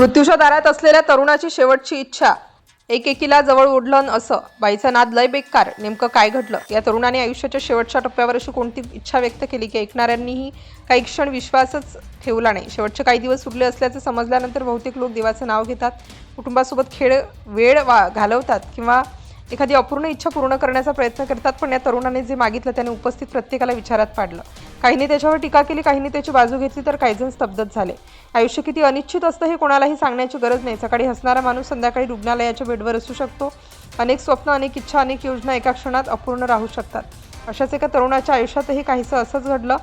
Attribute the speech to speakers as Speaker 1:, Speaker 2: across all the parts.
Speaker 1: मृत्यूच्या दारात असलेल्या तरुणाची शेवटची इच्छा एकेकीला जवळ ओढलं असं बाईचा नाद लय बेकार. नेमकं काय घडलं? या तरुणाने आयुष्याच्या शेवटच्या टप्प्यावर अशी कोणती इच्छा व्यक्त केली की ऐकणाऱ्यांनीही काही क्षण विश्वासच ठेवला नाही. शेवटचे काही दिवस उरले असल्याचं समजल्यानंतर बहुतेक लोक देवाचं नाव घेतात, कुटुंबासोबत वेळ घालवतात किंवा एखादी अपूर्ण इच्छा पूर्ण करण्याचा प्रयत्न करतात. पण या तरुणाने जे मागितलं त्याने उपस्थित प्रत्येकाला विचारात पाडलं. काहींनी त्याच्यावर टीका केली, काहींनी त्याची बाजू घेतली, तर काही जण स्तब्धच झाले. आयुष्य किती अनिश्चित असतं हे कोणालाही सांगण्याची गरज नाही. सकाळी हसणारा माणूस संध्याकाळी रुग्णालयाच्या बेडवर असू शकतो. अनेक स्वप्न, अनेक इच्छा, अनेक योजना एका क्षणात अपूर्ण राहू शकतात. अशाच एका तरुणाच्या आयुष्यातही काहीसं असंच घडलं.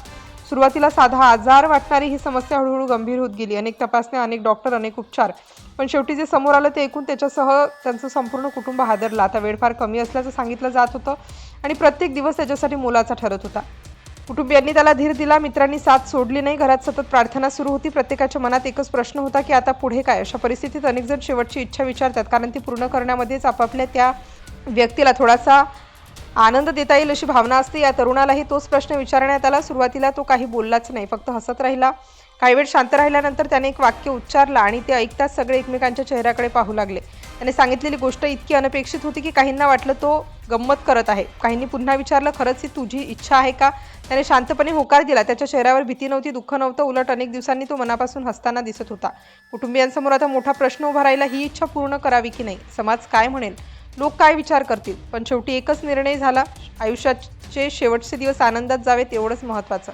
Speaker 1: सुरुवातीला साधा आजार वाटणारी ही समस्या हळूहळू गंभीर होत गेली. अनेक तपासण्या, अनेक डॉक्टर, अनेक उपचार, पण शेवटी जे समोर आलं ते ऐकून त्याच्यासह त्यांचं संपूर्ण कुटुंब हादरलं. आता वेळ फार कमी असल्याचं सांगितलं जात होतं आणि प्रत्येक दिवस त्याच्यासाठी मोलाचा ठरत होता. कुटुंबियांनी त्याला धीर दिला, मित्रांनी साथ सोडली नाही. घरात सतत प्रार्थना सुरू होती. प्रत्येकाच्या मनात एकच प्रश्न होता की आता पुढे काय? अशा परिस्थितीत अनेक जण शेवटची इच्छा विचारतात, कारण ती पूर्ण करण्यामध्येच आपापल्या त्या व्यक्तीला थोडासा आनंद देता येईल अशी भावना असते. या तरुणालाही तोच प्रश्न विचारण्यात आला. सुरुवातीला तो काही बोललाच नाही, फक्त हसत राहिला. काही वेळ शांत राहिल्यानंतर त्याने एक वाक्य उच्चारलं आणि ते ऐकताच सगळे एकमेकांच्या चेहऱ्याकडे पाहू लागले. त्याने सांगितलेली गोष्ट इतकी अनपेक्षित होती की काहींना वाटलं तो गंमत करत आहे. काहींनी पुन्हा विचारलं, खरंच ही तुझी इच्छा आहे का? त्याने शांतपणे होकार दिला. त्याच्या चेहऱ्यावर भीती नव्हती, दुःख नव्हतं. उलट अनेक दिवसांनी तो मनापासून हसताना दिसत होता. कुटुंबियांसमोर आता मोठा प्रश्न उभा राहिला, ही इच्छा पूर्ण करावी की नाही? समाज काय म्हणेल? लोक काय विचार करतील? पण शेवटी एकच निर्णय झाला, आयुष्याचे शेवटचे दिवस आनंदात जावेत एवढंच महत्त्वाचं.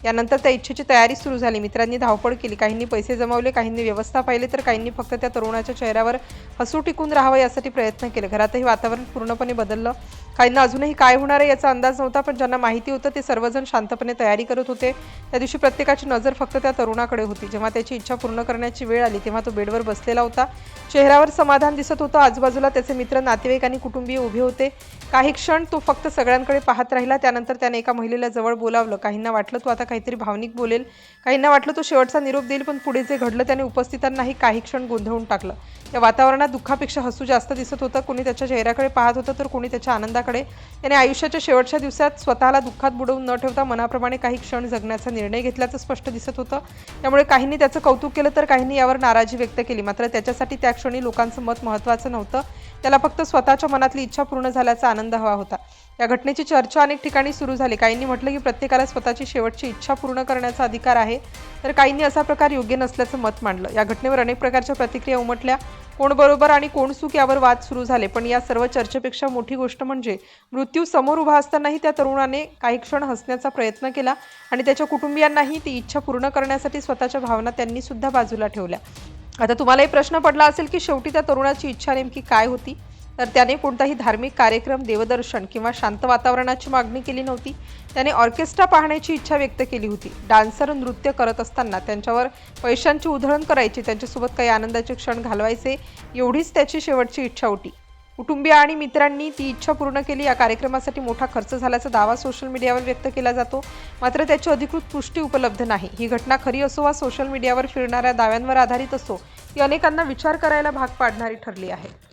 Speaker 1: यानंतर त्या इच्छेची तयारी सुरू झाली. मित्रांनी धावपळ केली, काहींनी पैसे जमवले, काहींनी व्यवस्था पाहिली, तर काहींनी फक्त त्या तरुणाच्या चेहऱ्यावर हसू टिकून राहावं यासाठी प्रयत्न केले. घरातही वातावरण पूर्णपणे बदललं. काहींना अजूनही काय होणार आहे याचा अंदाज नव्हता, पण ज्यांना माहिती होतं ते सर्वजण शांतपणे तयारी करत होते. त्या दिवशी प्रत्येकाची नजर फक्त त्या तरुणाकडे होती. जेव्हा त्याची इच्छा पूर्ण करण्याची वेळ आली तेव्हा तो बेडवर बसलेला होता. चेहऱ्यावर समाधान दिसत होतं. आजूबाजूला त्याचे मित्र, नातेवाईक आणि कुटुंबीय उभे होते. काही क्षण तो फक्त सगळ्यांकडे पाहत राहिला. त्यानंतर त्याने एका महिलेला जवळ बोलावलं. काहींना वाटलं तो आता काहीतरी भावनिक बोलेल, काहींना वाटलं तो शेवटचा निरोप देईल, पण पुढे जे घडलं त्याने उपस्थितांनाही काही क्षण गोंधळून टाकलं. या वातावरणात दुःखापेक्षा हसू जास्त दिसत होतं. कोणी त्याच्या चेहऱ्याकडे पाहत होतं, तर कोणी त्याच्या आनंदाकडे. त्याने आयुष्याच्या शेवटच्या दिवसात स्वतःला दुःखात बुडवून न ठेवता मनाप्रमाणे काही क्षण जगण्याचा निर्णय घेतल्याचं स्पष्ट दिसत होतं. त्यामुळे काहींनी त्याचं कौतुक केलं, तर काहींनी यावर नाराजी व्यक्त केली. मात्र त्याच्यासाठी त्या क्षणी लोकांचं मत महत्त्वाचं नव्हतं. त्याला फक्त स्वतःच्या मनातली इच्छा पूर्ण झाल्याचा आनंद हवा होता. या घटनेची चर्चा अनेक ठिकाणी सुरू झाली. काहींनी म्हटलं की प्रत्येकाला स्वतःची शेवटची इच्छा पूर्ण करण्याचा अधिकार आहे, तर काहींनी असा प्रकार योग्य नसल्याचं मत मांडलं. या घटनेवर अनेक प्रकारच्या प्रतिक्रिया उमटल्या. कोण बरोबर आणि कोण चूक यावर वाद सुरू झाले. पण या सर्व चर्चेपेक्षा मोठी गोष्ट म्हणजे मृत्यू समोर उभा असतानाही त्या तरुणाने काही क्षण हसण्याचा प्रयत्न केला आणि त्याच्या कुटुंबियांनाही ती इच्छा पूर्ण करण्यासाठी स्वतःच्या भावना त्यांनी सुद्धा बाजूला ठेवल्या. आता तुम्हालाही प्रश्न पडला असेल की शेवटी त्या तरुणाची इच्छा नेमकी काय होती? तर त्याने कोणताही धार्मिक कार्यक्रम, देवदर्शन किंवा शांत वातावरणाची मागणी केली नव्हती. त्याने ऑर्केस्ट्रा पाहण्याची इच्छा व्यक्त केली होती. डान्सर नृत्य करत असताना त्यांच्यावर पैशांची उधळण करायची, त्यांच्यासोबत काही आनंदाचे क्षण घालवायचे, एवढीच त्याची शेवटची इच्छा होती. कुटुंबीय आणि मित्रांनी ती इच्छा पूर्ण केली. या कार्यक्रमासाठी मोठा खर्च झाल्याचा दावा सोशल मीडियावर व्यक्त केला जातो, मात्र त्याची अधिकृत पुष्टी उपलब्ध नाही. ही घटना खरी असो वा सोशल मीडियावर फिरणाऱ्या दाव्यांवर आधारित असो, ती अनेकांना विचार करायला भाग पाडणारी ठरली आहे.